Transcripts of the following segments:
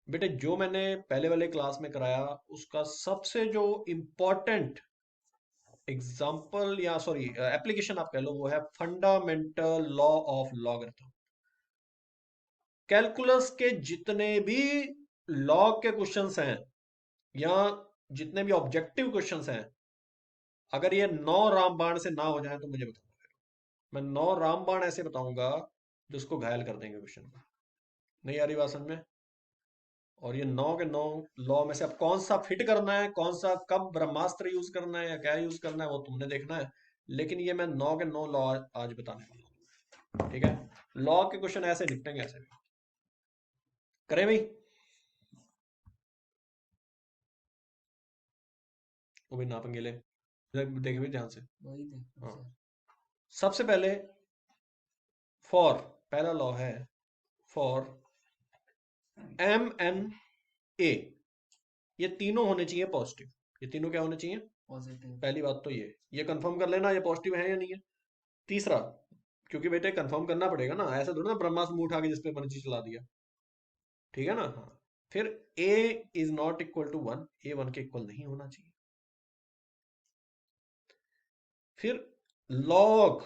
बेटे जो मैंने पहले वाले क्लास में कराया उसका सबसे जो इम्पोर्टेंट एग्जाम्पल या सॉरी एप्लीकेशन आप कह लो वो है fundamental law of logarithm. Calculus के जितने भी लॉग के क्वेश्चंस हैं या जितने भी ऑब्जेक्टिव क्वेश्चंस हैं, अगर ये 9 रामबाण से ना हो जाए तो मुझे बताओ। मैं 9 रामबाण ऐसे बताऊंगा जो उसको घायल कर देंगे क्वेश्चन को। नहीं आ रही बात समझ में? और ये 9 के 9 लॉ में से अब कौन सा फिट करना है, कौन सा कब ब्रह्मास्त्र यूज करना है या क्या यूज करना है वो तुमने देखना है। लेकिन ये मैं 9 के 9 लॉ आज बताने वाला हूँ। ठीक है, लॉ के क्वेश्चन ऐसे निपटेंगे, ऐसे भी करें भाई। वो भी नापेंगे ले, देखे भी ध्यान से। वही देखो हाँ, सर। सबसे पहले फॉर, पहला लॉ है फॉर MNA, ये तीनों होने चाहिए पॉजिटिव। ये तीनों क्या होने चाहिए? पॉजिटिव। पहली बात तो ये कंफर्म कर लेना ये पॉजिटिव है या नहीं है। तीसरा, क्योंकि बेटे कंफर्म करना पड़ेगा ना, ऐसा थोड़ा ना ब्रह्मास्त्र मुंह उठा के जिसपे मर्जी चला दिया। ठीक है ना? हाँ। फिर a is not equal to 1, A 1 के इक्वल नहीं होना चाहिए। फिर log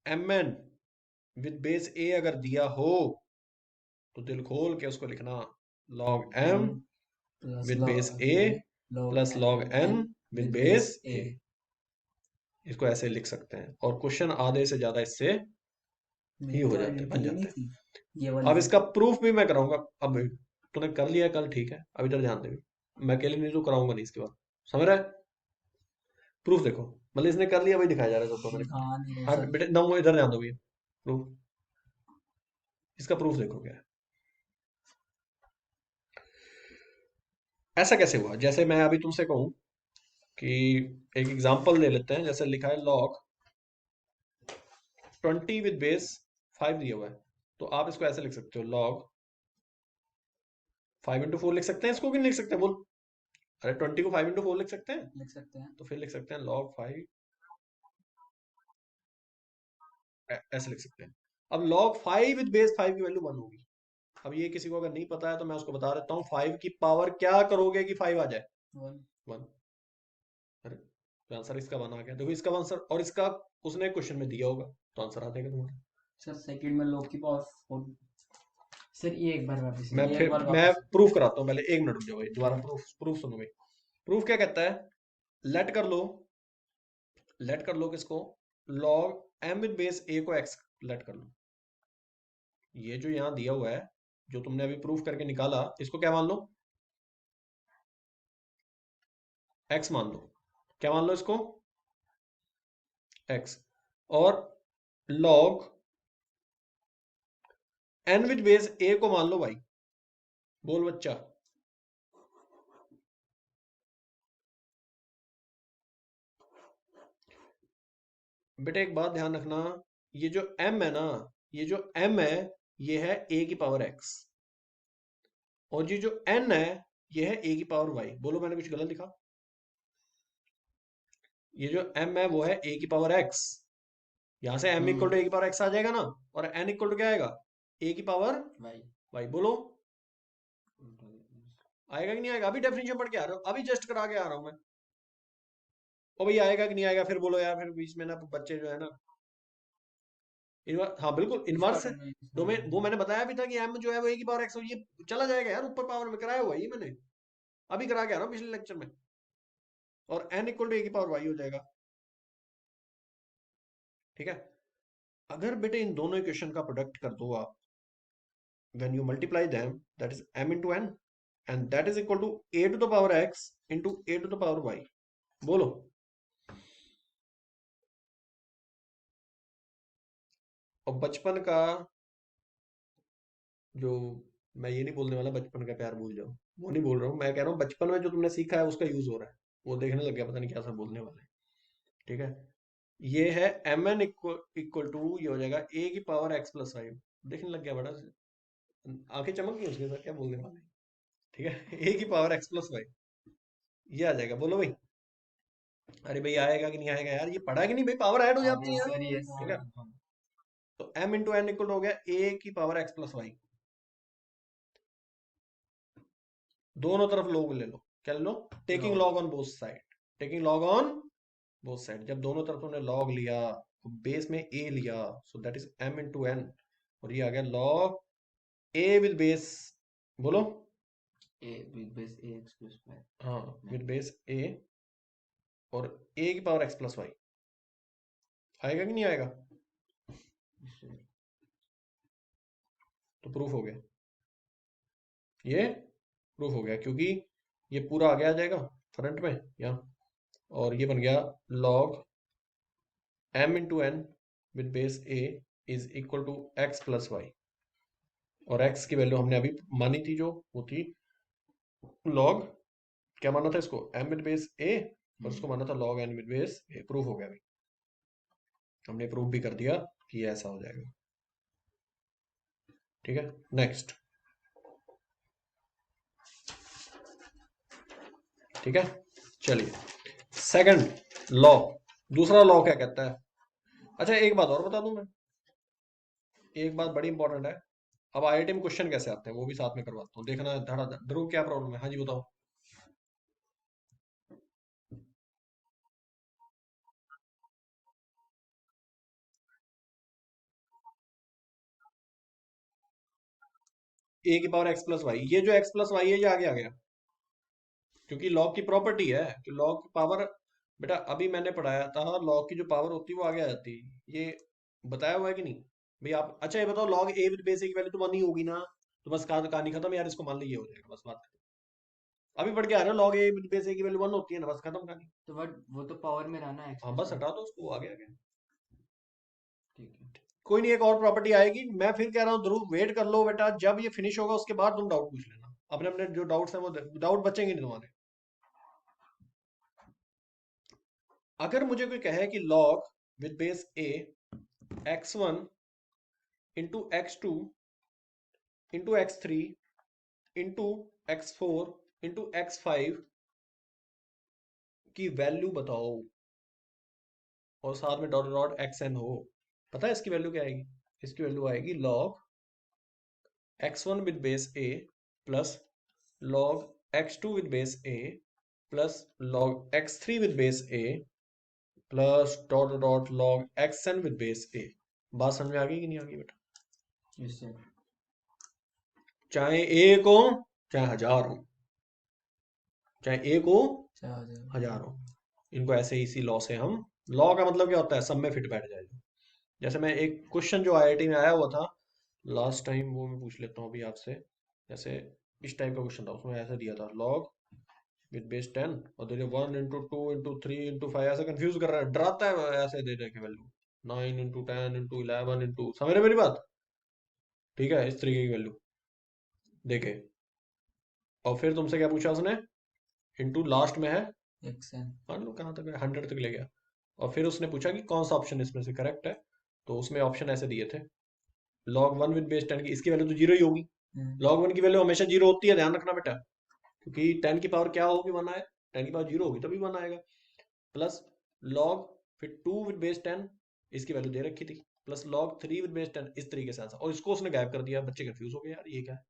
mn with base a अगर दिया हो तो दिल खोल के उसको लिखना log m M plus with base log a A log plus log N n N with with base base A. a। इसको ऐसे लिख सकते हैं और क्वेश्चन आधे से ज्यादा इससे ही मेरी हो तो जाते, आइडेंटिटी बन ये नहीं जाते हैं। थी ये अब वाली। इसका प्रूफ भी मैं कराऊंगा। अब तूने कर लिया कल, ठीक है, अब इधर ध्यान दे। मैं अकेले नहीं तो कराऊंगा नहीं इसके बाद, समझ रहा है? प्रूफ देखो, मतलब इसने कर लिया वही दिखाया जा रहा है सबको मैंने कर दिखा नहीं रहे लिया। हाँ सर। बेटे नम इधर ध्यान दो भैया। प्रूफ, इसका प्रूफ देखो क्या है। ऐसा कैसे हुआ? जैसे मैं अभी तुमसे कहूं कि एक एग्जांपल ले लेते हैं, जैसे लिखा है log 20 विद बेस 5 दिया हुआ है, तो आप इसको ऐसे लिख सकते हो log 5 into 4 लिख सकते हैं इसको कि नहीं लिख सकते बोल? अरे 20 को 5 into 4 लिख सकते हैं, लिख सकते हैं। तो फिर लिख सकते हैं log 5, ऐसे लिख सकते हैं। अब log 5 विद बेस 5 की वैल्यू 1 होगी। अब ये किसी को अगर नहीं पता है तो मैं उसको बता देता हूँ, 5 की पावर क्या करोगे कि 5 आ जाए? वन। 1। अरे तो आंसर इसका 1 आ गया, देखो इसका आंसर, और इसका उसने क्वेश्चन में दिया होगा तो आंसर आ जाएगा तुम्हारा। सर सेकंड में लॉग की पावर 4। सर ये एक बार वापस मैं ये एक फिर बार मैं वापस। प्रूफ कराता हूँ, पहले 1 मिनट रुक जाओ भाई, दोबारा हाँ। प्रूफ प्रूफ सुनो भाई। प्रूफ क्या कहता है? लेट कर लो, लेट कर लो किसको? log m with base a को x लेट कर लो। ये जो यहाँ दिया हुआ है, जो तुमने अभी प्रूफ करके निकाला, इसको क्या मान लो? x मान लो। क्या मान लो इसको? x। और log n with base a को मान लो भाई। बोल बच्चा। बेटा एक बात ध्यान रखना, ये जो m है ना, ये जो m है ये है a की पावर x, और ये जो n है ये है a की पावर y। बोलो मैंने कुछ गलत लिखा? ये जो m है वो है a की पावर x, यहां से m equal hmm. To a की पावर x आ जाएगा ना, और n इक्वल टू क्या आएगा? a की पावर भाई। y। बोलो आएगा कि नहीं आएगा? अभी डेफिनेशन पढ़ के आ रहे हो, अभी जस्ट करा के आ रहा हूं मैं। ओ भाई आएगा कि नहीं आएगा फिर बोलो यार, फिर बीच में ना बच्चे जो है ना। हाँ बिल्कुल इसका इनवर्स कन्वेंशन डोमेन, वो मैंने बताया भी था कि m जो है वो a की पावर x, ये चला जाएगा यार ऊपर पावर में, कराया हुआ है ये मैंने, अभी करा के आ रहा हूँ पिछले लेक्चर में। और n इक्वल टू a की पावर y हो जाएगा। ठीक है, अगर बेटे इन दोनों इक्वेशन का प्रोडक्ट कर दो आप, when you multiply them, that is m into n, and that is equal to a to the power x into a to the power y। बोलो। और बचपन का जो, मैं ये नहीं बोलने वाला बचपन का प्यार भूल जाओ, वो नहीं बोल रहा हूँ, मैं कह रहा हूँ बचपन में जो तुमने सीखा है उसका यूज हो रहा है, वो देखने लग गया, पता नहीं क्या सब बोलने वाला है। ठीक है, ये है एम एन इक्वल टू, ये हो जाएगा ए की पावर एक्स प्लस फाइव। देखने लग गया बड़ा, आंखें चमक गई उसके साथ, क्या बोलने वाले हैं। ठीक है ए की पावर एक्स प्लस फाइव, ये आ जाएगा। बोलो भाई। अरे भाई आएगा कि नहीं आएगा यार, ये पढ़ा कि नहीं भाई, पावर ऐड हो जाती है यस यार। सर यस ठीक है, सर। तो m इंटू एन इक्वल हो गया ए की पावर एक्स प्लस वाई। दोनों तरफ log ले लो, क्या ले लो? Taking log log on both side, taking log on both side. जब दोनों तरफ तुमने log लिया, बेस में a लिया, सो that is m into n, और ये आ गया log a विद बेस, बोलो। a with base ax plus y। हाँ, नहीं, विद बेस a और a की पावर x प्लस वाई, आएगा कि नहीं आएगा? इससे तो प्रूफ हो गया, ये प्रूफ हो गया, क्योंकि ये पूरा आगे आ जाएगा फ्रंट में यहाँ, और ये बन गया log m into N with base a is equal to x plus Y, और x की वैल्यू हमने अभी मानी थी जो वो थी log, क्या माना था इसको? m विद बेस a, और उसको माना था log n with base a। Proof हो गया भाई, हमने प्रूफ भी कर दिया कि ये ऐसा हो जाएगा। ठीक है, नेक्स्ट। ठीक है, चलिए सेकंड लॉ, दूसरा लॉ क्या कहता है? अच्छा एक बात और बता दूं मैं, एक बात बड़ी इंपॉर्टेंट है। अब आईआईटी में क्वेश्चन कैसे आते हैं वो भी साथ में करवाता हूँ, देखना धड़ाधड़। ध्रुव क्या प्रॉब्लम है? हाँ जी बताओ। ए की पावर एक्स प्लस वाई, ये जो एक्स प्लस वाई है ये आगे आ गया, क्योंकि लॉग की प्रॉपर्टी है कि लॉग की पावर, बेटा अभी मैंने पढ़ाया था, लॉग की जो पावर होती है वो आगे आ जाती है, ये बताया हुआ है कि नहीं भाई? आप अच्छा ये बताओ, लॉग ए विद बेस ए की वैल्यू तो 1 ही होगी ना, तो बस कहानी खत्म यार, इसको मान लीजिए हो जाएगा, बस बात खत्म। अभी पढ़ के आ रहे हो, लॉग ए विद बेस ए की वैल्यू 1 होती है ना, बस खत्म कहानी। तो बट वो तो पावर में रहना x हाँ प्लस बस y। हटा दो उसको, वो आगे आ गया। ठीक है। कोई नहीं, एक और प्रॉपर्टी आएगी, मैं फिर कह रहा हूँ ध्रुव वेट कर लो बेटा, जब ये फिनिश होगा उसके बाद तुम डाउट पूछ लेना, अपने अपने जो डाउट्स हैं वो, डाउट बचेंगे नहीं तुम्हारे। अगर मुझे कोई कहे कि log with base a x1 into x2 into x3 into x4 into x5 की वैल्यू बताओ, और साथ में डॉट डॉट xn हो, पता है इसकी वैल्यू क्या आएगी? इसकी वैल्यू आएगी log x1 with base a plus log x2 with base a plus log x3 with base a plus dot dot log xn with base a। बात समझ में आ गई कि नहीं आ गई बेटा? इससे चाहे एक हो चाहे हजार हो, चाहे एक हो अच्छा हो जाएगा। हजार हो, इनको ऐसे इसी लॉ से हम, लॉ का मतलब क्या होता है? सब में फिट बैठ जाएगा। जैसे मैं एक क्वेश्चन जो आईआईटी में आया हुआ था लास्ट टाइम, वो मैं पूछ लेता हूँ अभी आपसे। जैसे इस टाइप का क्वेश्चन था, उसमें ऐसा दिया था लॉग विद बेस 10, और दे 1 इंटू 2 इंटू 3 इंटू 5, ऐसा कंफ्यूज कर रहा है, डराता है ऐसे दे दे के वैल्यू, 9 इंटू 10 इंटू 11 इंटू, समझ रहे मेरी बात? ठीक है, इस तरीके की वैल्यू देखे, और फिर तुमसे क्या पूछा उसने? इंटू लास्ट में है, xn। मान लो कहाँ तक है, 100 तक ले गया, और फिर उसने पूछा कि कौन सा ऑप्शन इसमें से करेक्ट है, तो उसमें ऑप्शन ऐसे दिए थे, log 1 विद बेस 10 की, इसकी वैल्यू तो जीरो ही होगी, log 1 की वैल्यू हमेशा जीरो होती है, ध्यान रखना बेटा, क्योंकि 10 की पावर क्या होगी? 1 आए, 10 की पावर जीरो होगी तभी 1 आएगा, प्लस log फिर 2 विद बेस 10, इसकी वैल्यू दे रखी थी, प्लस log 3 विद बेस 10, इस तरीके से आंसर, और इसको उसने गायब कर दिया, बच्चे कंफ्यूज हो गए यार ये क्या है,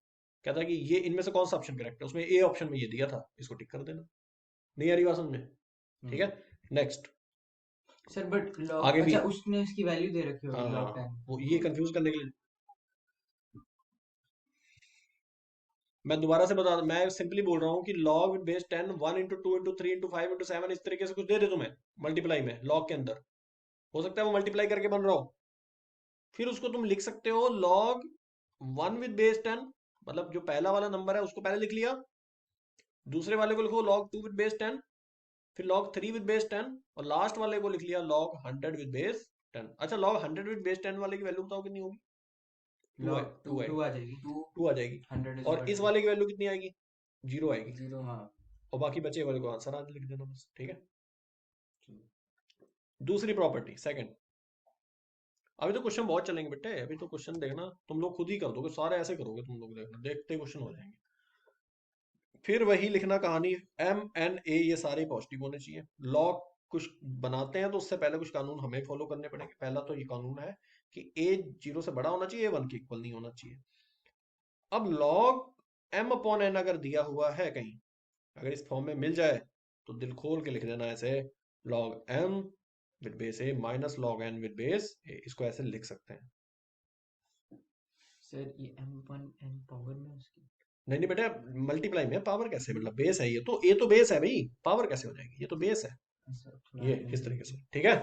कहता है कि ये इनमें से कौन सा ऑप्शन करेक्ट है, उसमें ए ऑप्शन में ये दिया था, इसको टिक कर देना। नहीं आ रही बात समझ में? ठीक है, नेक्स्ट। सर बट लॉग, आगे भी, अच्छा उसने उसकी वैल्यू दे रखी हाँ होगी हाँ लॉग हाँ, 10। वो ये कंफ्यूज करने के लिए, मैं दोबारा से बता, मैं सिंपली बोल रहा हूँ कि log with base 10 1 into 2 into 3 into 5 into 7 इस तरीके से कुछ दे दे तुम्हें मल्टीप्लाई में, log के अंदर हो सकता है वो मल्टीप्लाई करके बन रहा हो, फिर उसको तुम लिख सकते हो log 1 विद बेस 10, मतलब जो पहला वाला नंबर है उसको पहले लिख लिया, दूसरे वाले को लिखो log 2 विद बेस 10, फिर log 3 विद बेस 10, और लास्ट वाले को लिख लिया log 100 विद बेस 10। अच्छा log 100 विद बेस 10 वाले की वैल्यू बताओ कितनी होगी? 2 है, लॉग 2 टू आएगी, आ जाएगी। 2 आ जाएगी, 100 इज और इक्वल इस टू वाले की वैल्यू कितनी आएगी? 0 आएगी, 0। हाँ। और बाकी बचे वाले को आंसर आज लिख देना बस। ठीक है, दूसरी प्रॉपर्टी सेकंड। अभी तो क्वेश्चन बहुत चलेंगे बेटे, अभी तो क्वेश्चन देखना तुम लोग खुद ही कर दोगे सारे, ऐसे करोगे तुम लोग, देखना देखते क्वेश्चन हो जाएंगे। फिर वही लिखना कहानी, एम एन ए ये सारे पॉजिटिव होने चाहिए, लॉग कुछ बनाते हैं तो उससे पहले कुछ कानून हमें फॉलो करने पड़ेंगे। पहला तो ये कानून है कि ए 0 से बड़ा होना चाहिए, ए 1 के इक्वल नहीं होना चाहिए। अब लॉग m अपॉन n अगर दिया हुआ है कहीं, अगर इस फॉर्म में मिल जाए तो दिल खोल के लिख देना ऐसे, log m with base a minus log n with base a, इसको ऐसे लिख सकते हैं। सर ये m/n पावर में उसकी नहीं नहीं बेटा, मल्टीप्लाई में पावर कैसे, मतलब बेस है ये तो, a तो बेस है भाई, पावर कैसे हो जाएगी, ये तो बेस है। सर थोड़ा ये आगे इस तरीके देखिए। से, ठीक है।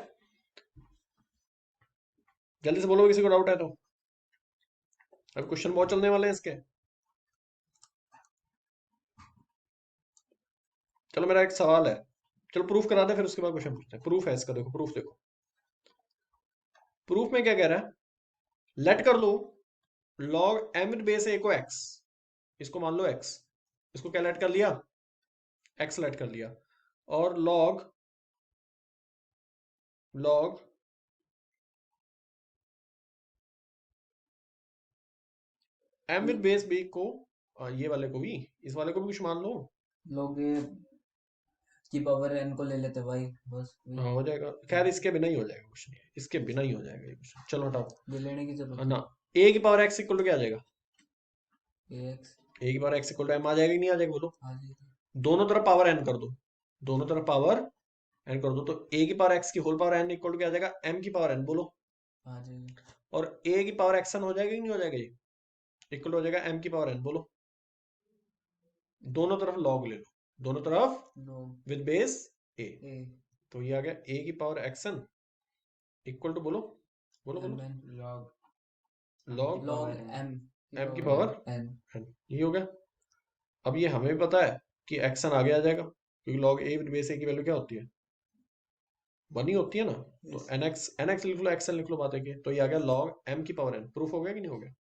जल्दी से बोलो किसी को डाउट है तो, अब क्वेश्चन बहुत चलने वाले हैं इसके। चलो मेरा एक सवाल है, चलो प्रूफ करा दे फिर उसके बाद क्वेश्चन पूछते हैं। प्रूफ है इसका, देखो प्रूफ देखो, प्रूफ में क्या कह रहा है, लेट कर लो log m बेस a को x, इसको मान लो x, इसको क्या लेट कर लिया, x लेट कर लिया, और log m with base b को, ये वाले को भी, इस वाले को भी कुछ मान लो। लोग की पावर n को ले लेते भाई, बस वही। हाँ हो जाएगा, खैर इसके बिना ही हो जाएगा, कुछ नहीं है, इसके बिना ही हो जाएगा ये क्वेश्चन, चलो हटाओ। ये लेने की जरूरत ना, a की पावर x इक्वल टू क्या आ जाएगा, है ax a की power x equal to m आ जाएगा कि नहीं आ जाएगा बोलो। आ जाएगा दोनों तरफ पावर n कर दो, दोनों तरफ पावर n कर दो, तो a की पावर x की whole power n equal to क्या आ जाएगा, m की पावर n बोलो। आ जाएगा और a की पावर xn हो जाएगा कि नहीं हो जाएगा, ये इक्वल हो जाएगा m की पावर n बोलो। दोनों तरफ log ले लो, दोनों तरफ log with base a, a तो ये आ गया a की पावर xn इक्वल टू, बोलो बोलो बोलो, mn log log m m की पावर n n, ये हो गया। अब ये हमें भी पता है कि xn आगे आ जाएगा, क्योंकि log a with base a की वैल्यू क्या होती है, 1 ही होती है ना, तो yes nx लिख लो, xn लिख लो, बात है कि, तो ये आ गया log m की पावर n। प्रूफ हो गया कि नहीं हो गया,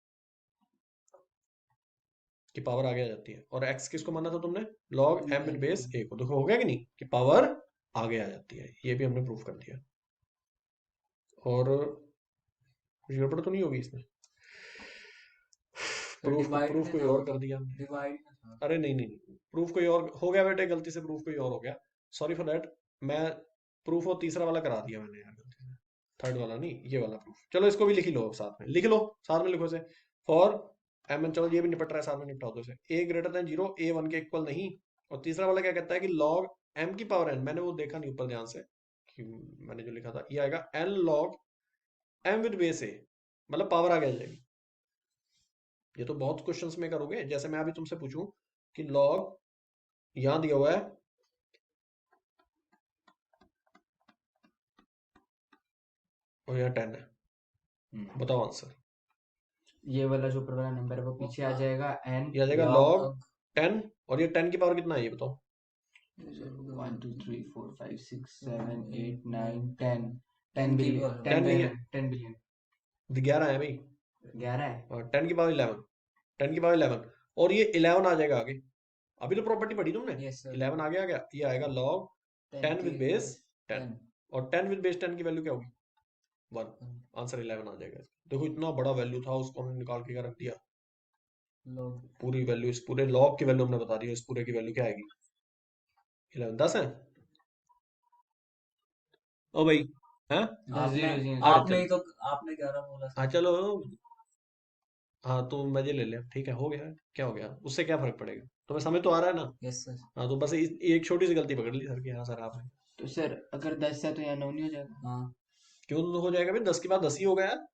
कि पावर आगे आ जाती है। और x किसको माना था तुमने, log m with base a को, देखो हो गया कि नहीं, कि पावर आगे आ जाती है, ये भी हमने प्रूफ कर दिया। और कुछ गड़बड़ तो नहीं होगी इसमें, प्रूफ डिवाइड प्रूफ में कोई ना और होगा, कर दिया हमने। डिवाइड में था अरे नहीं नहीं नहीं, प्रूफ कोई और हो गया बेटे, गलती से प्रूफ कोई और हो गया, सॉरी फॉर दैट। मैं प्रूफ और तीसरा वाला करा दिया मैंने यार गलती से, थर्ड वाला नहीं, ये वाला प्रूफ। चलो इसको भी लिख ही लो, साथ में लिख लो, साथ में लिखो इसे, फॉर एम एन, चलो ये भी निपट रहा है, साथ में निपटा दो इसे, ए ग्रेटर देन 0, ए 1 के इक्वल नहीं। और तीसरा वाला क्या कहता है कि लॉग एम की पावर एन, मैंने वो देखा नहीं ऊपर ध्यान से कि मैंने जो लिखा था, ये आएगा n log M with base a, मतलब पावर आगे आ जाएगी। ये तो बहुत क्वेश्चंस में करोगे, जैसे मैं अभी तुमसे पूछूं कि लॉग, यहां दिया हुआ है और यहाँ 10 है, बताओ आंसर। ये वाला जो ऊपर वाला नंबर है वो पीछे आ जाएगा n ये आ जाएगा log लॉग 10, और ये 10 की पावर कितना है ये बताओ। 1 2 3 4 5 6 7 8 9 10 10 बिलियन 10 नहीं है, 10 बिलियन 11 है भाई, 11 है 10 की पावर 11, 10 की पावर 11, और ये 11 आ जाएगा आगे, अभी तो प्रॉपर्टी पढ़ी तुमने, यस सर 11 आगे आ गया, ये आएगा लॉग 10 10 की विद बेस 10, 10 और 10 विद बेस 10 की वैल्यू क्या होगी, 1, आंसर 11 आ जाएगा। देखो इतना बड़ा वैल्यू था, उसको हमने निकाल के क्या रख दिया, log पूरी वैल्यू, इस पूरे लॉग की वैल्यू हमने बता दी है, इस पूरे की वैल्यू क्या आएगी, 11, 10 है। ओ भाई, हैं, आपने 10 आपने चल, ही तो आपने 11 बोला हाँ सर चलो, हाँ तो मजे ले ले, ठीक है हो गया, क्या हो गया, उससे क्या फर्क पड़ेगा, तुम्हें समझ तो आ रहा है ना। यस सर हाँ तो बस एक छोटी सी गलती पकड़ ली सर की, हाँ सर आपने, तो सर अगर 10 है तो यहाँ 9 नहीं हो जाएगा हाँ क्यों तो हो जाएगा भाई, 10 के बाद 10 ही हो गया यार,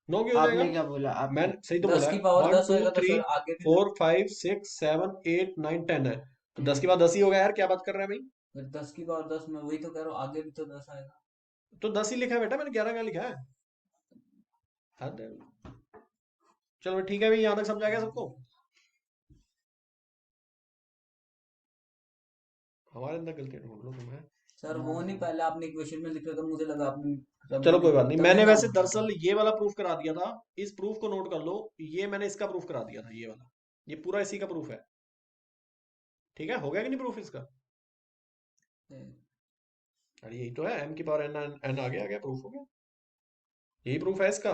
9 क्यों हो जाएगा, आपने क्या बोला मैं आपने सही तो 10 बोला की है, पावर 1 10 2 होएगा तो 3 सर आगे भी 4 5 6 7 8 9 10 है, तो 10 के बाद 10 ही हो गया यार, क्या बात कर रहे हैं भाई। फिर 10 की पावर 10 मैं वही तो कह रहा हूँ आगे भी तो 10 आएगा तो 10 ही लिखा है बेटा, मैंने 11 क्या लिखा है, हद है। चलो ठीक है भाई, यहाँ तक समझ आ गया सबको, हमारे अंदर गलती ढूंढ लो तुम्हें। सर वो नहीं पहले आपने इक्वेशन में लिखा था मुझे लगा आपने सब चलो वो कोई लिखा बात नहीं, तभी मैंने मैं वैसे पूछा था दरअसल ये वाला प्रूफ करा दिया था, इस प्रूफ को नोट कर लो, ये मैंने इसका प्रूफ करा दिया था, ये वाला, ये पूरा इसी का प्रूफ है, ठीक है, हो गया कि नहीं प्रूफ इसका। अरे यही तो है, m की पावर n, n आ गया प्रूफ हो गया, यही प्रूफ है इसका।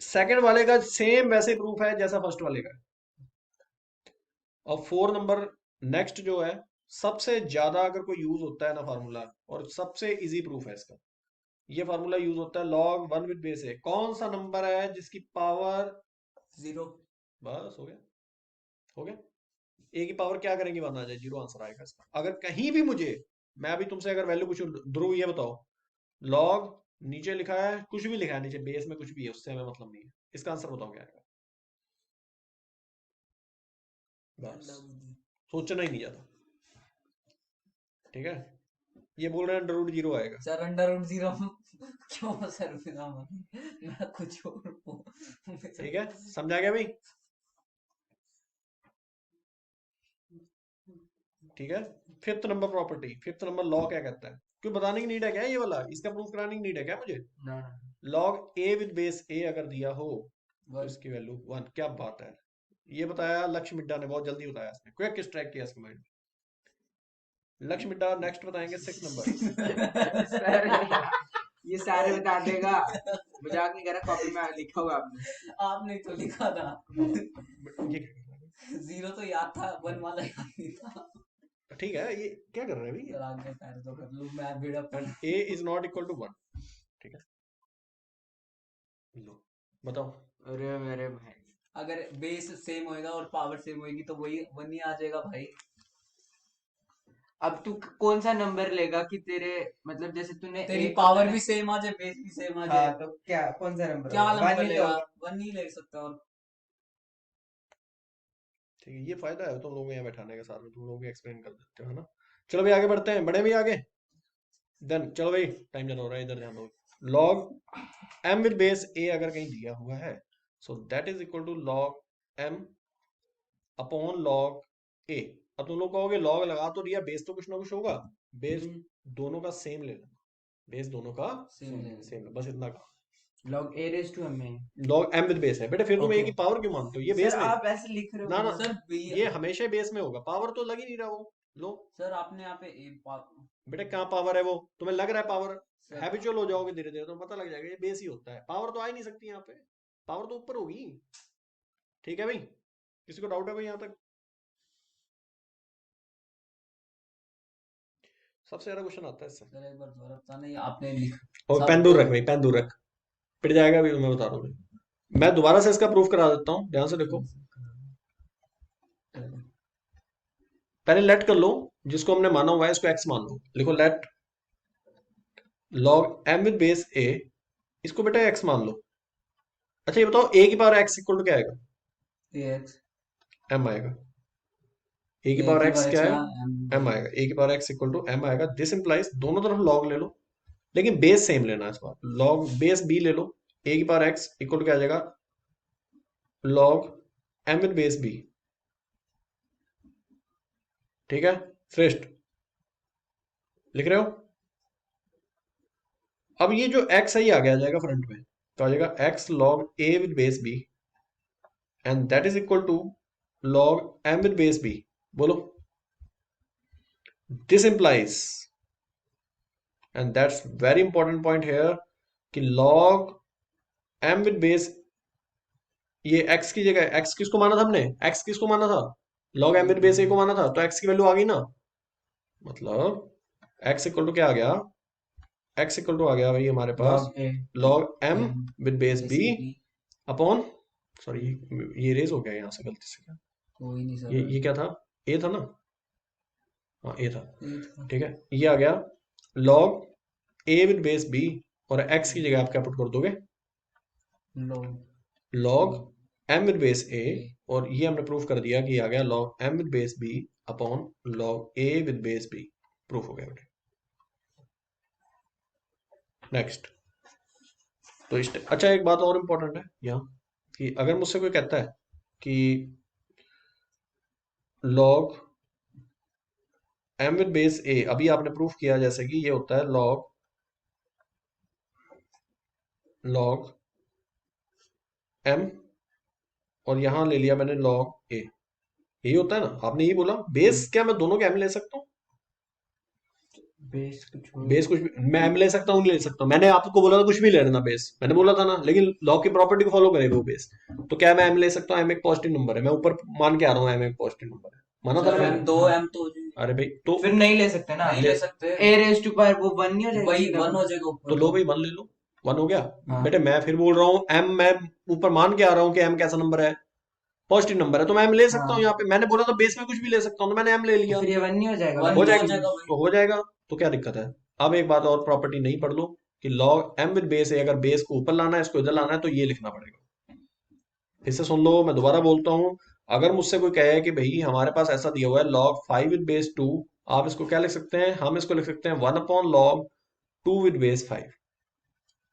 सेकंड वाले का सेम वैसे प्रूफ है जैसा फर्स्ट वाले का। और 4 नंबर नेक्स्ट जो है, सबसे ज्यादा अगर कोई यूज होता है ना फार्मूला, और सबसे इजी प्रूफ है इसका, ये फार्मूला यूज होता है log 1 विद बेस ए, कौन सा नंबर है जिसकी पावर जीरो बस हो गया, हो गया। ए की पावर क्या करेंगे, वरना आ जाए, जीरो आंसर आएगा इसका। अगर कहीं भी मुझे, मैं अभी तुमसे अगर वैल्यू पूछूं, ध्रुव ये बताओ, लॉग नीचे लिखा है, कुछ भी लिखा है नीचे, बेस में कुछ भी है, उससे हमें मतलब नहीं है, इसका आंसर बताओ क्या आएगा। बस सोचना ही नहीं जाता, ठीक है। ये बोल रहे हैं अंडर रूट जीरो आएगा। सर अंडर रूट जीरो क्यों सर, बिना मैं कुछ और ठीक है, समझा गया भाई, ठीक है। Fifth number property, fifth number law क्या कहता है, क्यों बताने की नीड है क्या ये वाला, इसका प्रूफ कराने की नीड है क्या मुझे। ना log a with base a अगर दिया हो तो वन। इसकी वैल्यू वन। क्या बात है, ये बताया लक्ष्य मिड्डा ने, बहुत जल्दी बताया इसने, क्विक स्ट्राइक किया इसके माइंड में। लक्ष्य मिड्डा नेक्स्ट बताएंगे सिक्स नंबर। सर ये सारे बता देगा, मजाक नहीं कर रहा, कॉपी में लिखा हुआ आपने। आपने तो लिखा था, ये जीरो तो याद था, वन वाला याद नहीं था। ठीक है, ये क्या कर रहे हैं सर आगे पैर तो कर लूं मैं, बिल्डअप कर भाई, a is not equal to one, ठीक है। लो बताओ, अरे मेरे भाई, अगर बेस सेम होएगा और पावर सेम होएगी तो वही वन ही आ जाएगा भाई। अब तू कौन सा नंबर लेगा कि तेरे, मतलब जैसे तूने तेरी एक पावर होता भी है सेम आ जाए, बेस भी सेम आ हाँ, जाए, तो क्या कौन सा नंबर क्या होगा? नंबर वन ही तो लेगा, होगा। वन ही ले सकता। और ठीक है, ये फायदा है तुम लोगों को यहाँ बैठाने का, साथ में तुम लोग भी एक्सप्लेन कर देते हो, है ना। चलो भाई आगे बढ़ते हैं, बढ़े भी आगे। देन चलो भाई, टाइम ज्यादा हो रहा है, इधर ध्यान दो। Log M with base a अगर कहीं दिया हुआ है, so that is equal to log m upon log a. अब तुम लोग कहोगे लॉग लगा तो दिया, बेस तो कुछ ना कुछ होगा, बेस दोनों का सेम ले लेना, बेस दोनों का सेम, बस इतना का। Log A raise to M A. Log M with base है बेटे, फिर तुम ए Okay. की पावर क्यों मानते हो, ये बेस सर में, आप ऐसे लिख रहे हो ना ना सर ये हमेशा बेस में होगा, पावर तो लग ही नहीं रहा वो। लो सर आपने यहाँ पे बेटे, कहाँ पावर है वो, तुम्हें लग रहा है पावर, सर, हैबिचुअल हो जाओगे धीरे धीरे तो पता लग जाएगा ये बेस ही होता है, पावर तो आ ही नहीं सकती यहाँ पे, पावर तो ऊपर होगी। ठीक है भाई, किसी को डाउट है कोई यहाँ तक। सबसे ज्यादा क्वेश्चन आता है इससे। सर एक बार दोबारा बताना, ये आपने लिखा और सब पेन दूर तो- रख भाई, पेन दूर रख, पिट जाएगा अभी, मैं बता रहा हूँ। मैं दोबारा से इसका प्रूफ करा देता हूँ, ध्यान से देखो। पहले लेट कर लो, जिसको हमने माना हुआ है इसको एक्स मान लो, लिखो let log M with base a, इसको बेटा एक्स मान लो। अच्छा ये बताओ, ए की पावर एक्स इक्वल टू क्या आएगा, AX एम आएगा। ए की पावर एक्स क्या है, एम आएगा। ए की power X equal to M आएगा। दिस इंप्लाइज दोनों तरफ लॉग ले लो, लेकिन बेस सेम लेना है इस बार, लॉग बेस बी ले लो। ए की पावर एक्स इक्वल टू क्या आ जाएगा, log M with base B, ठीक है। श्रेष्ठ लिख रहे हो। अब ये जो x है ये आगे आ जाएगा फ्रंट में, तो आ जाएगा x log a with base b and that is equal to log m with base b। बोलो, this implies, and that's very important point here, कि log m विद बेस, ये x की जगह, x किसको माना था हमने, x किसको माना था, log m with base a को माना था, तो x की वैल्यू आ गई ना, मतलब x इक्वल टू क्या आ गया, x इक्वल टू आ गया भाई हमारे पास log m with base b upon, sorry ये रेज हो गया यहाँ से गलती से, क्या कोई नहीं सर, ये क्या था, a था ना, हाँ a था, ठीक है। ये आ गया log a with base b, और x की जगह आप क्या पुट कर दोगे, log m with base a, और ये हमने प्रूफ कर दिया कि ये आ गया log m with base b upon log a with base b, proof हो गया बेटे। नेक्स्ट, तो अच्छा एक बात और इंपॉर्टेंट है यहाँ, कि अगर मुझसे कोई कहता है कि log m with base a, अभी आपने प्रूफ किया जैसे कि ये होता है log m, और यहां ले लिया मैंने log a, यही होता है ना, आपने यही बोला। बेस क्या मैं दोनों के m ले सकता हूँ, बेस कुछ भी मैं m ले सकता हूँ, नहीं ले सकता हूँ, मैंने आपको बोला था कुछ भी ले लेना बेस, मैंने बोला था ना, लेकिन लॉग की प्रॉपर्टी को फॉलो करेगा वो बेस, तो क्या मैं m ले सकता हूँ, m एक पॉजिटिव नंबर है, मैं ऊपर मान के आ रहा हूँ m एक पॉजिटिव नंबर है, माना था ना मैंने। दो m तो अरे भाई तो फिर नहीं ले सकते ना, नहीं ले सकते, ए रेज टू पावर वो वन नहीं हो जाएगा, वही सीधा? वन हो जाएगा ऊपर। तो लो भाई वन ले लो, वन हो गया। हाँ। बेटे मैं फिर बोल रहा हूँ m, मैं ऊपर मान के आ रहा हूँ कि m कैसा नंबर है, पॉजिटिव नंबर है तो मैं m ले सकता हूँ। हाँ। यहाँ पे मैंने बोला था बेस में कुछ भी ले सकता हूँ, तो मैंने m ले लिया। फिर ये 1 नहीं हो जाएगा? वन हो नहीं हो जाएगा, जाएगा भाई। तो हो जाएगा, तो क्या दिक्कत है। अब एक बात और प्रॉपर्टी नहीं पढ़ लो कि log m with base a, अगर बेस को ऊपर लाना है, इसको इधर लाना है, तो ये लिखना पड़ेगा। फिर से सुन लो, मैं दोबारा बोलता हूँ। अगर मुझसे कोई कहे कि भाई हमारे पास ऐसा दिया हुआ है log 5 विद बेस 2, आप इसको क्या लिख सकते हैं, हम इसको लिख सकते हैं 1/log 2 विद बेस 5।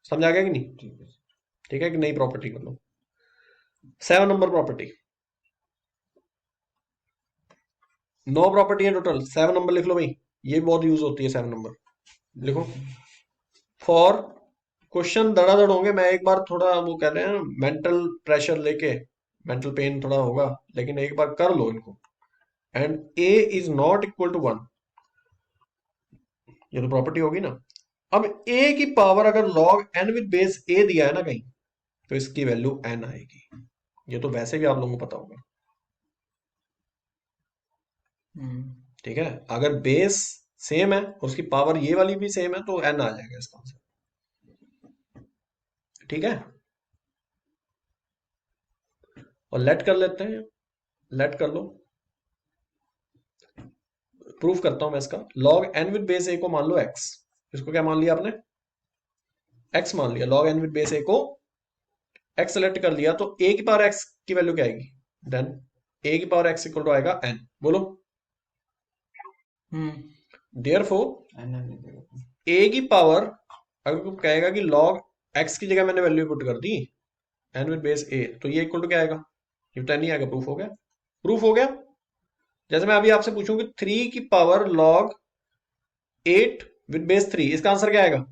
समझ आ गया कि नहीं? ठीक है। ठीक है कि नई प्रॉपर्टी कर लो। 7 नंबर प्रॉपर्टी, 9 प्रॉपर्टी है टोटल, 7 नंबर लिख लो भाई, ये बहुत यूज होती है 7 नंबर। लिखो। फॉर क्वेश्चन धड़ाधड़ होंगे, मैं एक बार थोड़ा वो कह रहे हैं मेंटल प्रेशर लेके, मेंटल पेन थोड़ा होगा, लेकिन एक बार कर लो इनको। And a is not equal to 1, ये तो प्रॉपर्टी होगी ना। अब a की पावर अगर log n with base a दिया है ना कहीं, तो इसकी वैल्यू n आएगी। ये तो वैसे भी आप लोगों को पता होगा। ठीक है, अगर बेस सेम है और उसकी पावर ये वाली भी सेम है, तो n आ जाएगा इसका आंसर। ठीक है, और लेट कर लेते हैं, लेट कर लो, प्रूफ करता हूं मैं इसका। log n with base a को मान लो x, इसको क्या मान लिया आपने, x मान लिया। log n with base a को x सेलेक्ट कर लिया, तो a की पावर x की वैल्यू क्या आएगी, देन a की पावर x इक्वल टू आएगा n। बोलो। देयरफॉर a की पावर, अगर कोई कहेगा कि log x की जगह मैंने वैल्यू पुट कर दी n विद बेस a, तो ये इक्वल टू क्या आएगा, ये तो नहीं आएगा। प्रूफ हो गया, प्रूफ हो गया। जैसे मैं अभी आपसे पूछूं कि 3 की पावर log 8 विद बेस 3, इसका आंसर क्या आएगा,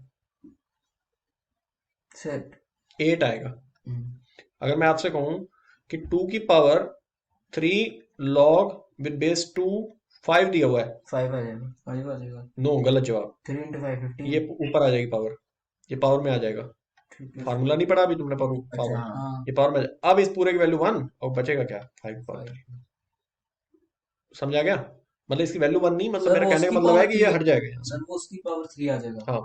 सेट 8 आएगा। अगर मैं आपसे कहूं कि 2 की पावर 3 log विद बेस 2 5 दिया हुआ है, 5 आ जाएगा, 5 आ जाएगा। नो, गलत जवाब। 3 into 5 15। ये ऊपर आ जाएगी पावर, ये पावर में आ जाएगा। ठीक है। फार्मूला नहीं पढ़ा अभी तुमने, अच्छा पावर, हाँ। हाँ। ये पावर में अब इस पूरे की वैल्यू 1 और बचेगा क्या, 5 पावर 3। समझ आ गया, मतलब इसकी वैल्यू 1 नहीं, मतलब सर मेरा वो कहने उसकी का मतलब है पावर कि 3, ये हट जाएगा यहाँ से। सर वो उसकी पावर 3 आ जाएगा। हाँ,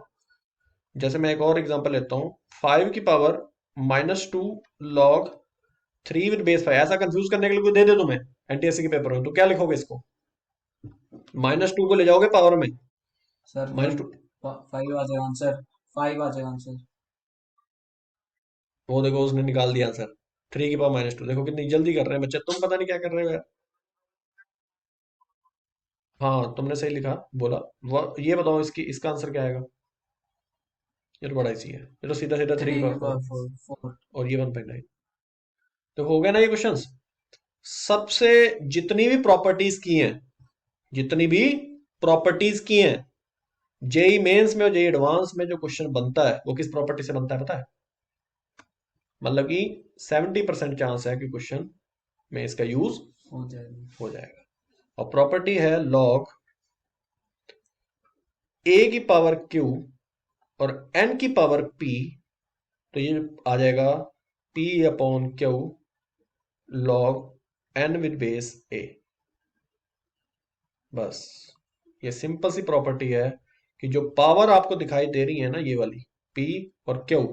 जैसे मैं एक और एग्जांपल लेता हूँ, 5 की पावर -2 log 3 विद बेस 5। ऐसा कंफ्यूज करने के लिए कोई दे दे तुम्हें एनटीएससी के पेपर में, तो क्या लिखोगे इसको, -2 को ले जाओगे पावर में, सर -2, 5 आ जाएगा आंसर, 5 आ जाएगा आंसर। वो देखो उसने निकाल दिया आंसर, 3 की पावर -2। देखो कितनी जल्दी कर रहे हैं बच्चे, तुम पता नहीं क्या कर रहे हो यार। हाँ, तुमने सही लिखा, बोला। ये बताओ इसकी, इसका आंसर क्या आएगा, ये तो बड़ा इजी है, ये तो सीधा सीधा 3 की 3 की पावर पावर 4। और ये 1/9। तो हो गया ना ये क्वेश्चंस। सबसे जितनी भी प्रॉपर्टीज की हैं, जितनी भी प्रॉपर्टीज की हैं, जेई मेंस में और जेई एडवांस में जो क्वेश्चन बनता है, वो किस प्रॉपर्टी से बनता है पता है, मतलब कि 70% चांस है कि क्वेश्चन में इसका यूज हो जाएगा। हो जाएगा। और प्रॉपर्टी है log a की पावर q और n की पावर p, तो ये आ जाएगा p upon q log n with base a। बस, ये सिंपल सी प्रॉपर्टी है कि जो पावर आपको दिखाई दे रही है ना, ये वाली p और q,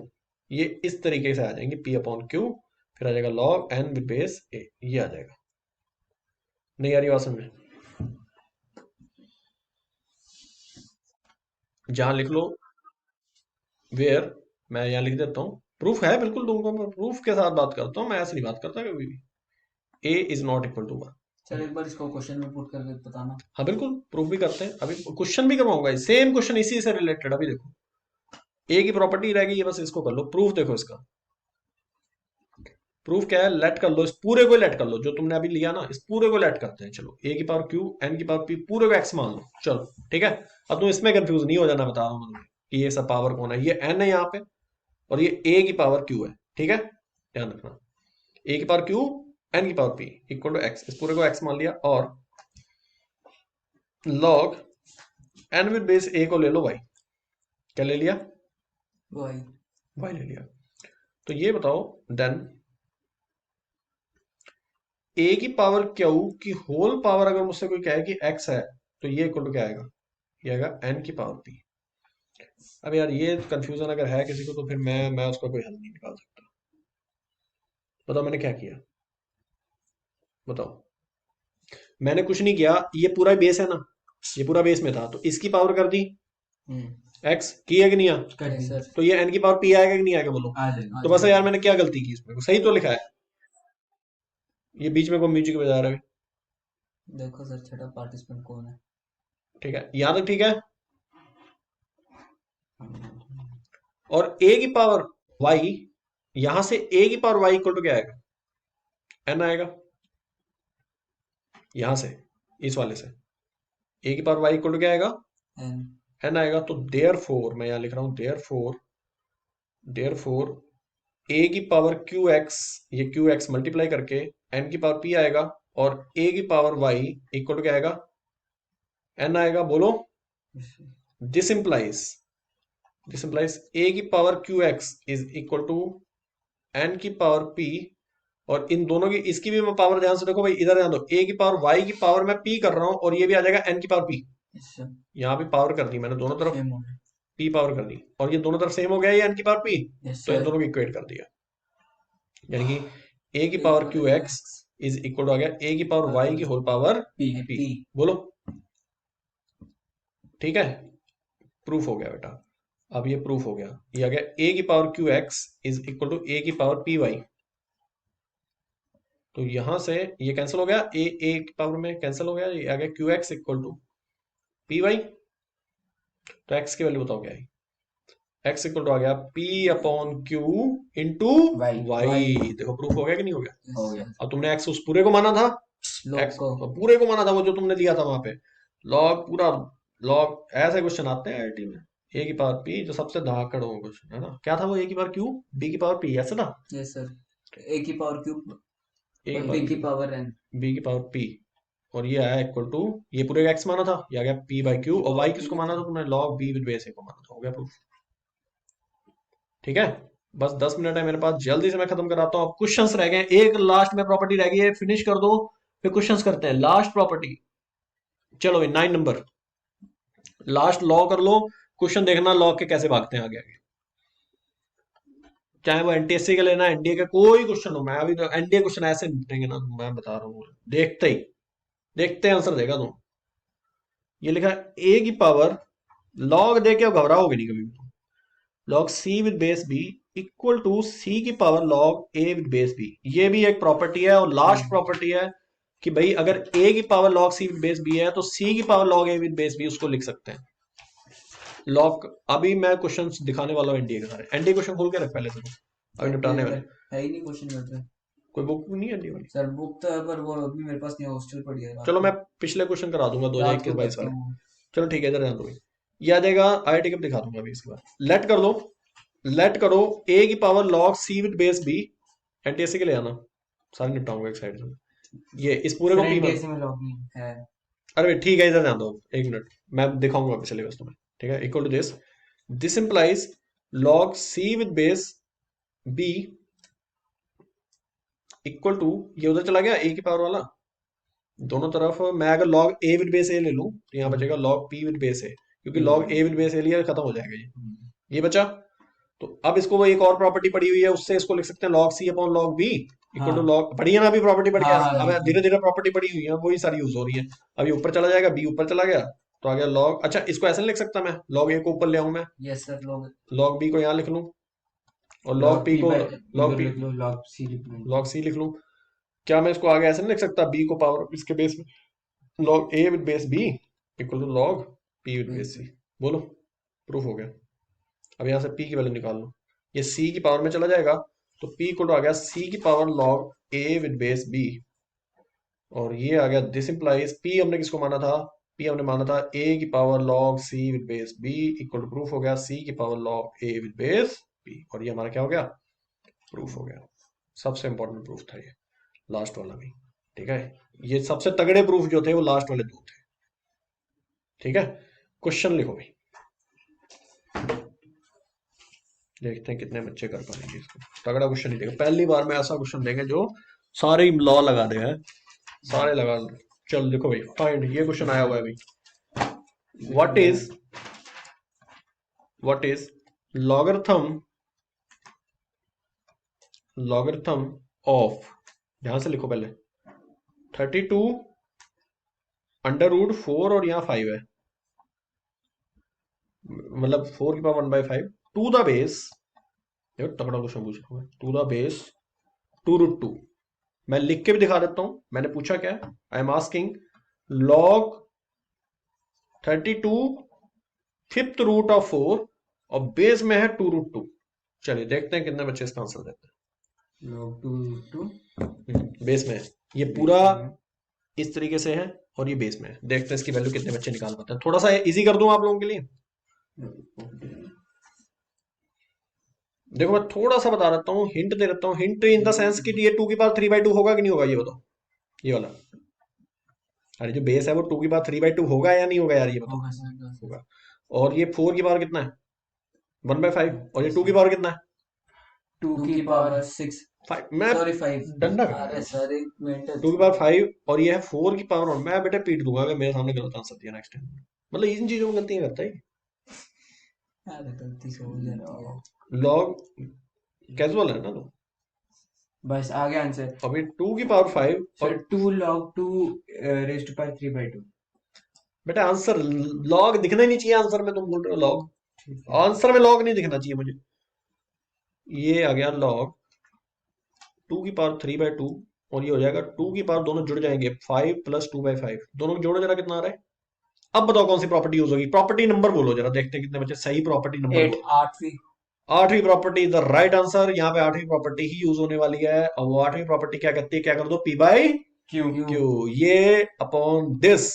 ये इस तरीके से आ जाएंगे, p अपॉन q, फिर आ जाएगा log n with base a, ये आ जाएगा। नहीं आ रही बात समझ में, जहां लिख लो वेयर, मैं यहाँ लिख देता हूँ, प्रूफ है बिल्कुल दूंगा, मैं प्रूफ के साथ बात करता हूँ, मैं ऐसे नहीं बात करता कभी भी। a is not equal to 1। Sir एक बार इसको क्वेश्चन में पुट करके बताना। हाँ बिल्कुल, प्रूफ भी करते हैं, अभी क्वेश्चन भी करवाऊंगा, सेम क्वेश्चन इसी से रिलेटेड। अभी देखो, a की प्रॉपर्टी रहेगी ये, बस इसको कर लो प्रूफ। देखो इसका प्रूफ क्या है, लेट कर लो, इस पूरे को लेट कर लो, जो तुमने अभी लिया ना, इस पूरे को लेट करते हैं। चलो, a की पावर q, n की पावर p, पूरे को x मान लो। चलो ठीक है, अब तुम इसमें कंफ्यूज नहीं हो जाना, बता रहा हूँ मैं तुम्हें कि ये सब पावर कौन है। ये n है यहाँ पे, और ये a की पावर q है। ठीक है, ध्यान रखना, a की पावर q, n की power p equal to x, इस पूरे को x मान लिया, और log n with base a को ले लो y, क्या ले लिया, y ले लिया। तो ये बताओ देन a की पावर q की होल पावर अगर मुझसे कोई कहे कि x है, तो ये इक्वल टू क्या आएगा, ये आएगा n की पावर p। अब यार ये कंफ्यूजन अगर है किसी को, तो फिर मैं उसका कोई हल नहीं निकाल सकता। बताओ मैंने क्या किया, बताओ। मैंने कुछ नहीं किया, ये पूरा बेस है ना, ये पूरा बेस में था, तो इसकी पावर कर दी एक्स की है कि नहीं? कर दी सर तो ये एन की पावर पी आएगा कि नहीं आएगा बोलो? आ जाएगा। तो बस यार मैंने क्या गलती की इसमें, सही तो लिखा है। ये बीच में कोई म्यूजिक बजा रहा है, देखो सर छठा पार्टिसिपेंट कौन है। ठीक है, यहां तक ठीक है। और ए की पावर वाई, यहां से ए की पावर वाई इक्वल टू क्या आएगा? एन आएगा। यहां से इस वाले से ए की पावर वाई इक्वल टू क्या आएगा? एन एन आएगा। तो देयर फोर, मैं यहां लिख रहा हूं देयर फोर ए की पावर क्यू एक्स, ये क्यू एक्स मल्टीप्लाई करके एन की पावर पी आएगा, और ए की पावर वाई इक्वल टू क्या आएगा? एन आएगा। बोलो। दिस इंप्लाइज ए की power q x is equal to n की पावर पी, और इन दोनों की, इसकी भी मैं पावर ध्यान से देखो भाई, इधर ध्यान दो, ए की पावर वाई की पावर मैं पी कर रहा हूं, और ये भी आ जाएगा एन की पावर पी। यहाँ भी पावर कर दी मैंने दोनों तरफ, पी पावर कर दी, और ये दोनों तरफ सेम हो गया, ये एन की पावर पी, तो इन दोनों को इक्वेट कर दिया। यानी कि ए की power q x is equal to आ गया ए की पावर वाई की होल पावर पी। बोलो। ठीक है, प्रूफ हो गया बेटा। अब ये प्रूफ हो गया, ये आ गया ए की power q x is equal to a की पावर पी वाई। तो यहां से ये कैंसिल हो गया, ए की पावर में कैंसिल हो गया, ये आ गया q x equal to p y. तो एक्स की वैल्यू बताओ क्या है? एक्स इक्वल टू आ गया p upon q into y. देखो प्रूफ हो गया कि नहीं हो गया? हो गया। अब तुमने एक्स उस पूरे को माना था, एक्स पूरे को माना था, वो जो तुमने दिया था वहां पे, लॉग पूरा, लॉग ऐसे क्वेश्चन आते हैं आईटी में। ए की पावर पी जो सबसे धाकड़ हो क्वेश्चन है ना, क्या था वो? ए की पावर क्यू, बी की पावर पी, ऐसा था। Yes sir. ए की पावर क्यूब, ए बी की पावर एन, बी की पावर पी, और ये आया इक्वल टू, ये पूरे का एक्स माना था, ये आ गया पी बाई क्यू, और वाई किसको माना था तुमने? लॉग बी विद बेस ए को माना था। हो गया प्रूफ। ठीक है, बस 10 मिनट है मेरे पास, जल्दी से मैं खत्म कराता हूँ। अब क्वेश्चंस रह गए, एक लास्ट में प्रॉपर्टी रह गई है, फिनिश कर दो, फिर क्वेश्चंस करते हैं। लास्ट प्रॉपर्टी, चलो भाई 9 नंबर, लास्ट लॉ कर लो। क्वेश्चन देखना लॉ के कैसे भागते हैं आगे आगे, चाहे वो एनटीएससी का लेना, एनडीए का कोई क्वेश्चन हो। मैं अभी तो एनडीए क्वेश्चन ऐसे निपटेंगे ना, मैं बता रहा हूँ, देखते ही आंसर देगा तुम। ये लिखा ए की पावर, लॉग दे के घबराओगे नहीं कभी भी, log c with base b equal to c की power log a with base b. ये भी एक प्रॉपर्टी है, और लास्ट प्रॉपर्टी है कि भाई अगर ए की power log c with base B है, तो सी की power log a with base B उसको लिख सकते हैं। लॉग, अभी मैं क्वेश्चंस दिखाने वाला हूँ एनडीए के सारे। एनडीए क्वेश्चन खोल के रख पहले से, अभी निपटाने वाले। है ही नहीं क्वेश्चन में कोई बुक नहीं है एनडीए वाली? सर बुक तो है पर वो अभी मेरे पास नहीं है, हॉस्टल पड़ी है। चलो मैं पिछले क्वेश्चन करा दूंगा 2021-22 वाले। हूँ। चलो ठीक है, इधर ध्यान दो, ये आ जाएगा आईआईटी कब दिखा दूंगा अभी। इसके बाद लेट कर लो, लेट करो ए की power log c with base b, NTSC के ले आना, सारे निपटाऊंगा एक साइड से। ये इस पूरे को पी में लॉग नहीं है। अरे ठीक है, इधर ध्यान दो, एक मिनट मैं दिखाऊंगा अभी सिलेबस तुम्हें। ठीक है, equal to this implies log c with base b equal to, ये उधर चला गया ए की पावर वाला, दोनों तरफ मैं अगर लॉग ए विद बेस ए ले लूं, तो यहाँ बचेगा लॉग पी विद बेस ए, क्योंकि लॉग ए विद बेस ए लिया खत्म हो जाएगा ये बचा। तो अब इसको वो एक और प्रॉपर्टी पड़ी हुई है, उससे इसको लिख सकते हैं log c upon log b equal to log, पढ़ी है ना अभी प्रॉपर्टी पढ़ के। अब धीरे धीरे प्रॉपर्टी पड़ी हुई है, वही सारी यूज हो रही है। अभी ऊपर चला जाएगा, बी ऊपर चला गया, तो आ गया लॉग, अच्छा इसको ऐसे लिख सकता मैं, लॉग ए को ऊपर ले आऊं मैं, यस सर, लॉग बी को यहाँ लिख लूं, और लॉग पी को लॉग सी लिख लूं। क्या मैं इसको आगे ऐसे नहीं लिख सकता, बी को पावर इसके बेस में, log a with base b equal to log p with base c. बोलो, प्रूफ हो गया। अब यहाँ से पी की वैल्यू निकाल लो, ये सी की पावर में चला जाएगा, तो पी इक्वल टू आ गया सी की power log a with base B, और ये आ गया दिस इंप्लाइज, पी हमने किसको माना था? पी हमने माना था ए की power log c with base b equal to, proof हो गया सी की power log a with base B, और ये हमारा क्या हो गया? प्रूफ हो गया। सबसे इंपॉर्टेंट प्रूफ था ये, लास्ट वाला भी। ठीक है, ये सबसे तगड़े प्रूफ जो थे वो लास्ट वाले दो थे। ठीक है, क्वेश्चन लिखो भाई, देखते हैं कितने बच्चे कर पाएंगे इसको। तगड़ा क्वेश्चन ही देगा, पहली बार में ऐसा क्वेश्चन देंगे जो सारे लॉ लगा दे हैं, सारे लगा। चल देखो भाई, फाइंड, ये क्वेश्चन आया हुआ है भाई, व्हाट इज लॉगरिथम ऑफ, ध्यान से लिखो पहले, 32 अंडर रूट 4 और यहाँ 5 है, मतलब 4 की पावर 1/5 टू द बेस, देखो तगड़ा क्वेश्चन पूछ रहा हूँ, टू द बेस 2√2। मैं लिख के भी दिखा देता हूं, मैंने पूछा क्या है, I am asking log 32 fifth root of 4 और बेस में है 2√2। चलिए देखते हैं कितने बच्चे इसका आंसर देते log 2 हैं। बेस में है, ये पूरा इस तरीके से है और ये बेस में है, देखते हैं इसकी वैल्यू कितने बच्चे निकाल पाते हैं। थोड़ा सा इजी कर दूं आप लोगों के लिए, देखो मैं थोड़ा सा बता देता हूँ, हिंट दे देता हूँ, हिंट इन द सेंस कि ये 2 की पावर 3/2 होगा कि नहीं होगा, ये बताओ, ये वाला, अरे जो बेस है वो 2 की पावर 3/2 होगा या नहीं होगा यार, ये बताओ। होगा सर। होगा। और ये 4 की पावर कितना है, 1/5, और ये 2 की पावर कितना है, 2 की पावर 6, 5। मैं सॉरी 5। डंडा कर रहा अरे हूँ। सर एक मिनट 2 की पावर 5 और ये है 4 की पावर 1। मैं बेटा पीट दूंगा अगर मेरे सामने गलत आंसर दिया नेक्स्ट टाइम, मतलब इन चीजों में गलतियां करता है। अरे गलती से हो जाती है। लॉग कैजुअल है ना, तो बस आ गया आंसर अभी 2 की पावर 5 सर। और 2 log 2 raised to power 3/2। बेटा आंसर लॉग दिखना ही नहीं चाहिए आंसर में, तुम बोल रहे हो लॉग, ठीक है आंसर में लॉग नहीं दिखना चाहिए मुझे। ये आ गया लॉग 2 की पावर 3/2 और ये हो जाएगा 2 की पावर, दोनों जुड़ जाएंगे 5 प्लस 2/5, दोनों को जोड़ो जरा कितना आ रहा है। अब बताओ कौन सी प्रॉपर्टी यूज होगी, प्रॉपर्टी नंबर बोलो जरा, देखते हैं कितने बच्चे सही प्रॉपर्टी नंबर 8 बोलो। 8वीं। 8वीं प्रॉपर्टी द राइट आंसर, यहाँ पे 8वीं प्रॉपर्टी ही यूज होने वाली है, और वो 8वीं प्रॉपर्टी क्या कहती है, क्या कर दो, पी बाई क्यू। क्यू, ये अपॉन दिस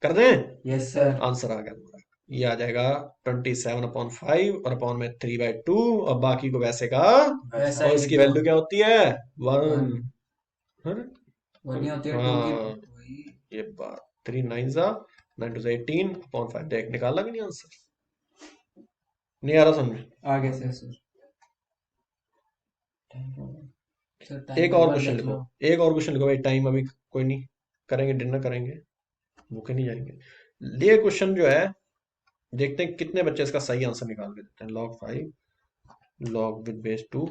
कर दें, यस सर। आंसर आ गया पूरा। ये आ जाएगा 27/5 और अपॉन में 3/2 और बाकी को वैसे का, वैसा और ही इसकी लिख दो। वैल्यू क्या होती है, 1। वही होती है 2 की हाँ वही। ये बात, 3 9 जा 9 2 18 अपॉन 5, देख निकाला कि नहीं आंसर, नहीं आ रहा समझ में। आ गया सर। सर एक और क्वेश्चन लिखो, एक और क्वेश्चन लिखो भाई, टाइम अभी कोई नहीं, करेंगे डिनर करेंगे, भूखे नहीं जाएंगे। ये क्वेश्चन जो है, देखते हैं कितने बच्चे इसका सही आंसर निकाल के देते हैं। log 5 log with base 2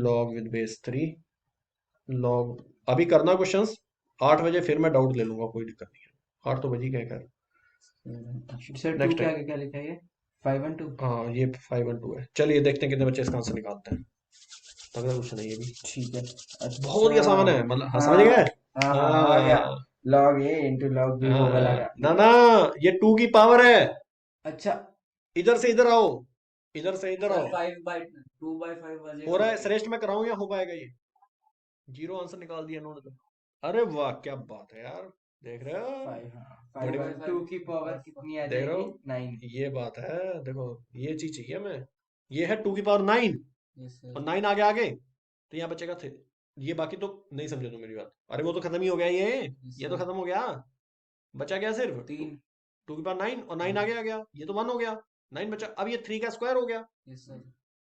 log with base 3 log, अभी करना क्वेश्चंस, 8 बजे फिर मैं डाउट ले लूंगा, कोई दिक्कत नहीं है, 8 तो बजी गए कर। सर 2 नेक्स्ट क्या टाइम, क्या लिखा है ये 5 और 2। हाँ ये 5 और 2 है। चलिए देखते हैं कितने बच्चे इसका आंसर निकालते हैं, अगला क्वेश्चन है ये भी, ठीक है। बहुत ही आसान है, मतलब हाँ, समझ हाँ गए। हाँ हाँ आ गया। हाँ log a into log b वो वाला आ गया। ना ना, ये 2 की पावर है, अच्छा इधर से इधर आओ, इधर से इधर आओ, 2/5 हो रहा है श्रेष्ठ में कराऊं या हो पाएगा ये, जीरो आंसर निकाल दिया इन्होंने तो। अरे वाह क्या बात है यार, देख रहे हो, 2 की पावर कितनी आ देख रहे जाएगी हो, 9। ये बात है, देखो ये चीज चाहिए हमें, ये है 2 की पावर 9 और 9 आगे आगे, तो यहाँ बचेगा थे, ये बाकी तो नहीं समझे तुम मेरी बात, अरे वो तो खत्म ही हो गया, ये तो खत्म हो गया, बचा क्या सिर्फ 3। 2 की पावर 9 और 9 आगे आ गया, ये तो 1 हो गया, 9 बचा, अब ये 3 का स्क्वायर हो गया,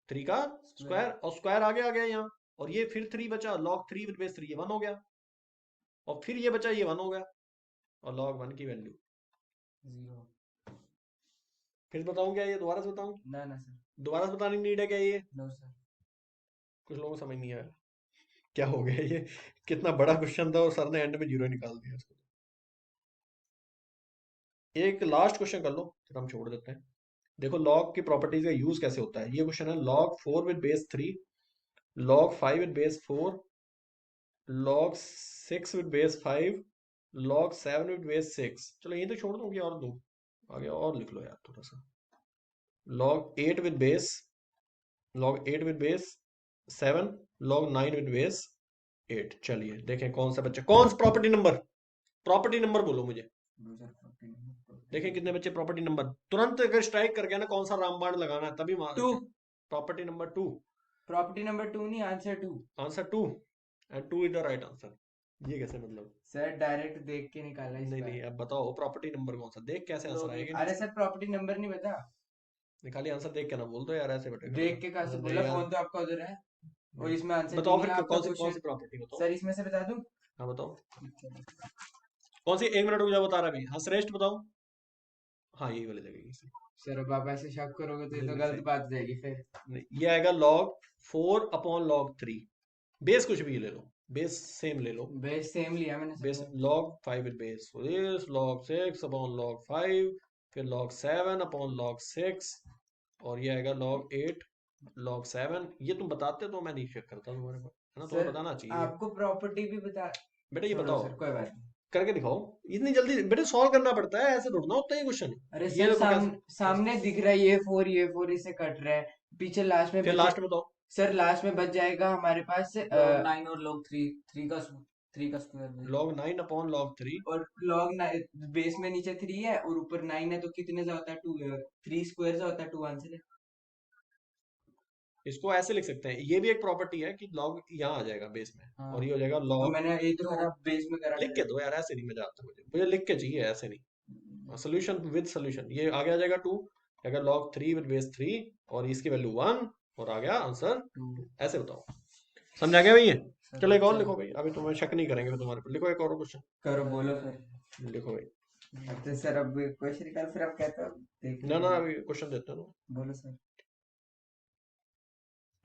3 का स्क्वायर और स्क्वायर आगे आ गया यहाँ, और ये फिर 3 बचा, log 3 विद बेस 3, ये 1 हो गया, और फिर ये बचा, ये 1 हो गया, और log 1 की वैल्यू 0। फिर बताऊं क्या, ये दोबारा से बताऊं, ना ना सर। दोबारा से बताने की नीड है क्या, ये नो सर। कुछ लोगों को समझ नहीं आया क्या हो गया, ये कितना बड़ा क्वेश्चन था और सर ने एंड में जीरो निकाल दिया इसको। एक लास्ट क्वेश्चन कर लो फिर हम छोड़ देते हैं। देखो लॉग की प्रॉपर्टीज का यूज कैसे होता है, ये क्वेश्चन है, log 4 with base 3 log 5 with base 4 log 6 with base 5 log 7 with base 6। चलो ये तो छोड़ दूं कि और दो आगे और लिख लो यार थोड़ा सा, log 8 with base log 8 with base 7 log 9 with base 8। चलिए देखें कौन सा बच्चा, कौन सा प्रॉपर्टी नंबर बोलो मुझे, देखें कितने बच्चे प्रॉपर्टी नंबर, तुरंत अगर स्ट्राइक कर गया ना कौन सा रामबाण लगाना है तभी मार। 2। प्रॉपर्टी नंबर 2, प्रॉपर्टी नंबर 2 नहीं answer 2। Answer 2 and 2 is the right answer, ये कैसे मतलब, सर डायरेक्ट देख के निकाला इस नहीं बार। नहीं अब बताओ प्रॉपर्टी नंबर कौन सा, देख कैसे आंसर आएगा, अरे सर प्रॉपर्टी नंबर नहीं बता। खाली आंसर देख के ना बोल दो यार, ऐसे बेटे देख के कहाँ से बोला, फोन तो आपका उधर है और इसमें आंसर बताओ नहीं फिर है आपका कौन सी क्वेश्चन। प्रॉपर्टी बताओ, सर इसमें से बता दूं। हाँ बताओ कौन सी, 1 मिनट रुक जाओ बता रहा है अभी, हाँ श्रेष्ठ बताओ, हाँ यही वाली लगेगी। सर अब आप ऐसे शक करोगे तो ये तो नहीं, गलत सही। बात हो जाएगी फिर। नहीं, ये आएगा log 4 अपॉन log 3, बेस कुछ भी ले लो, बेस सेम ले लो, बेस सेम लिया मैंने base sir. log 5 with base so this log 6 upon log 5, फिर log 7 upon log 6, और ये आएगा log 8 log 7। ये तुम बताते तो मैं नहीं चेक करता तुम्हारे को, है ना, तुम्हें सर बताना चाहिए। आपको प्रॉपर्टी भी बता, बेटा ये छोड़ो बताओ, सर कोई बात नहीं। करके दिखाओ, इतनी जल्दी बेटे सॉल्व करना पड़ता है, ऐसे ढूंढना होता है ये क्वेश्चन। अरे ये सर देखो कैसे, सामने दिख रहा है ये 4 इसे कट रहा है, पीछे लास्ट में फिर बचे, लास्ट में बताओ। सर लास्ट में बच जाएगा हमारे पास log 9 और log 3, 3 का स्क्वायर में। log 9 upon log 3, और लॉग बेस में नीचे 3 है और ऊपर 9 है, तो कितने से होता है 2, 3 स्क्वायर से होता है 2 आंसर है। इसको ऐसे लिख सकते हैं, ये भी एक प्रॉपर्टी है कि log यहाँ आ जाएगा बेस में, हाँ और ये हो जाएगा तो log। मैंने ये तो करा बेस में करा लिख के दो यार, ऐसे नहीं मजा आता मुझे लिख के चाहिए, ऐसे नहीं। सोल्यूशन विद सोल्यूशन, ये आगे आ जाएगा 2, अगर log 3 विद बेस 3, और इसकी वैल्यू 1, और आ गया आंसर 2। ऐसे बताओ, समझ आ गया भाई ये? चलो एक और लिखो भाई, अभी तुम्हें शक नहीं करेंगे फिर तुम्हारे पर। लिखो एक और क्वेश्चन, करो, बोलो सर। लिखो भाई। तो सर अब क्वेश्चन निकाल, फिर अब कहते हो देख ना ना लीजिए। अभी क्वेश्चन देते हैं ना। बोलो सर।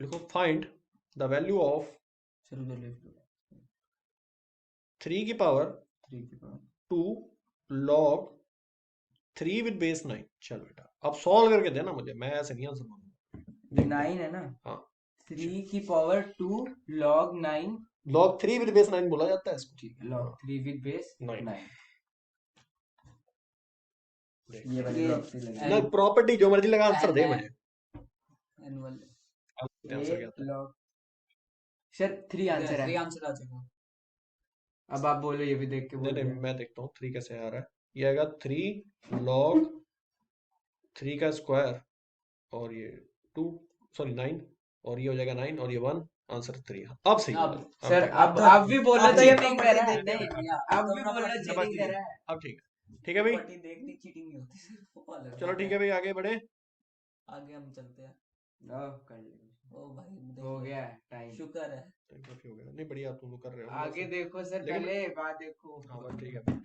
लिखो फाइंड द वैल्यू ऑफ चलो जो लिख लो। 3 की पावर 3 की पावर 2 log 3 विद बेस 9। चलो बेटा अब सॉल्व करके देना मुझे, मैं ऐसे नहीं आंसर मांगूंगा। 9 है ना, हाँ 3 की power 2 log 9, log 3 with base 9 बोला जाता है इसको। ठीक है, log 3 विद बेस 9 9। ये वाली ये प्रॉपर्टी लगा ना प्रॉपर्टी जो मर्जी लगा, आंसर दे N- मुझे। एनुअल आंसर क्या था? log सर 3 आंसर 3 है। आंसर आ जाएगा। अब आप बोलो, ये भी देख के नहीं बोल नहीं मैं देखता हूँ 3 कैसे आ रहा है। ये आएगा 3 log 3 का स्क्वायर, और ये 2 सॉरी 9, और ये हो जाएगा 9, और ये 1, आंसर 3। अब सही अब बोला, सर ठीक है। अब भी बोला अब तो ये cheating नहीं कर रहा है, देख नहीं लिया, अब तो भी अपना बोला party चीटिंग देख कर रहा है। अब ठीक है भाई, पार्टी देखनी चीटिंग नहीं होती सर, वो अलग चलो बात ठीक है भाई, आगे बढ़े। आगे हम चलते हैं। लो कर लिया, ओ भाई देख हो लो, गया टाइम। शुक्र है। काफी हो गया, नहीं बढ़िया तुम लोग कर रहे हो आगे वैसे। देखो सर, लेकिन पहले बात देखो। हाँ बस ठीक है।